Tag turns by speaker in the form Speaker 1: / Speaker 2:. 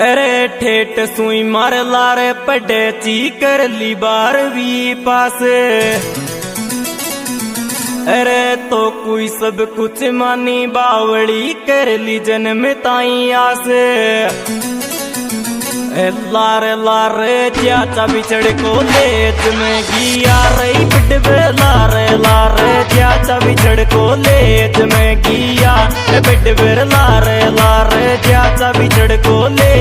Speaker 1: अरे ठेठ सुई मार लारे पड़े ची कर ली 12वीं पास। अरे तो कोई सब कुछ मानी बावड़ी कर ली जन्म ताई आस। लारे लारे चाचा बिछड़ को लेत में गिया रही बिडबे लारे लारे चाचा बिछड़ को लेत में गिया बिडबे लारे लारे चाचा बिछड़ को ले।